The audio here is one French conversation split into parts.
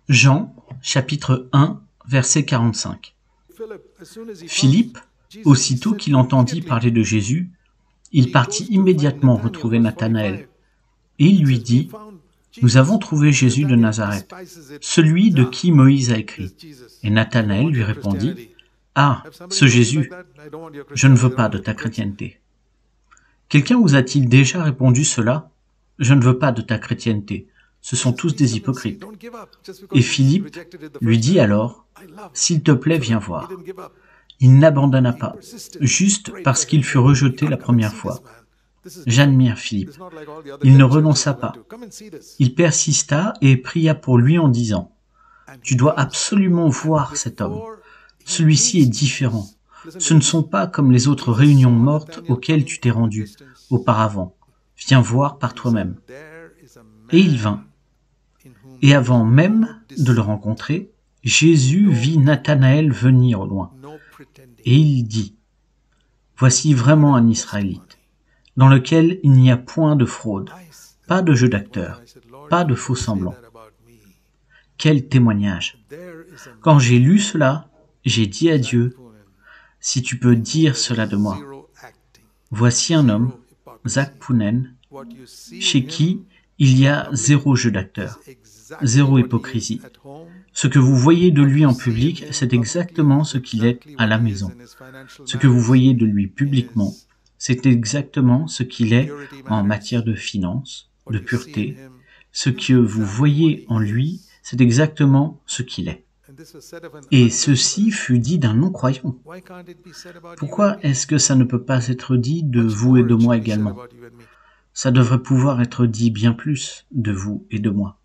Jean, chapitre 1, verset 45. Philippe, aussitôt qu'il entendit parler de Jésus, il partit immédiatement retrouver Nathanaël, et il lui dit « Nous avons trouvé Jésus de Nazareth, celui de qui Moïse a écrit. » Et Nathanaël lui répondit « Ah, ce Jésus, je ne veux pas de ta chrétienté. » Quelqu'un vous a-t-il déjà répondu cela ? Je ne veux pas de ta chrétienté. Ce sont tous des hypocrites. Et Philippe lui dit alors, « S'il te plaît, viens voir. » Il n'abandonna pas, juste parce qu'il fut rejeté la première fois. J'admire Philippe. Il ne renonça pas. Il persista et pria pour lui en disant, « Tu dois absolument voir cet homme. Celui-ci est différent. Ce ne sont pas comme les autres réunions mortes auxquelles tu t'es rendu auparavant. Viens voir par toi-même. » Et il vint. Et avant même de le rencontrer, Jésus vit Nathanaël venir au loin. Et il dit, « Voici vraiment un Israélite, dans lequel il n'y a point de fraude, pas de jeu d'acteur, pas de faux semblants. » Quel témoignage! Quand j'ai lu cela, j'ai dit à Dieu, « Si tu peux dire cela de moi, voici un homme, Zach Pounen, chez qui il y a zéro jeu d'acteur, zéro hypocrisie. Ce que vous voyez de lui en public, c'est exactement ce qu'il est à la maison. Ce que vous voyez de lui publiquement, c'est exactement ce qu'il est en matière de finances, de pureté. Ce que vous voyez en lui, c'est exactement ce qu'il est. » Et ceci fut dit d'un non-croyant. Pourquoi est-ce que ça ne peut pas être dit de vous et de moi également ? Ça devrait pouvoir être dit bien plus de vous et de moi.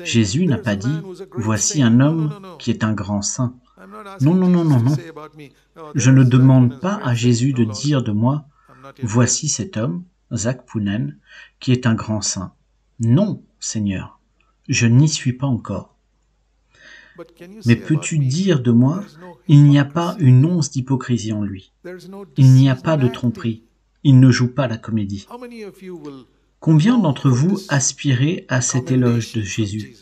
Jésus n'a pas dit « Voici un homme qui est un grand saint ». Non, non, non, non, non. Je ne demande pas à Jésus de dire de moi « Voici cet homme, Zach Pounen, qui est un grand saint ». Non, Seigneur, je n'y suis pas encore. Mais peux-tu dire de moi « Il n'y a pas une once d'hypocrisie en lui. Il n'y a pas de tromperie. Il ne joue pas la comédie. » Combien d'entre vous aspirez à cet éloge de Jésus?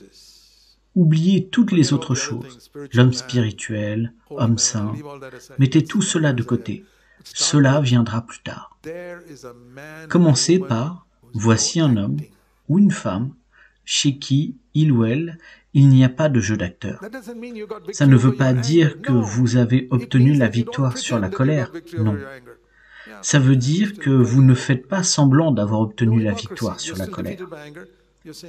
Oubliez toutes les autres choses, l'homme spirituel, homme saint, mettez tout cela de côté. Cela viendra plus tard. Commencez par « Voici un homme ou une femme chez qui, il ou elle, il n'y a pas de jeu d'acteur. » Ça ne veut pas dire que vous avez obtenu la victoire sur la colère, non. Ça veut dire que vous ne faites pas semblant d'avoir obtenu la victoire sur la colère.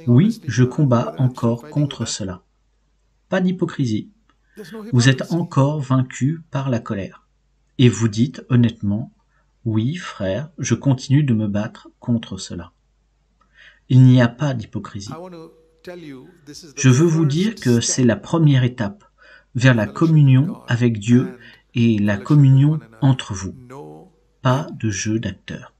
Oui, je combats encore contre cela. Pas d'hypocrisie. Vous êtes encore vaincu par la colère. Et vous dites honnêtement, oui, frère, je continue de me battre contre cela. Il n'y a pas d'hypocrisie. Je veux vous dire que c'est la première étape vers la communion avec Dieu et la communion entre vous. Pas de jeu d'acteur.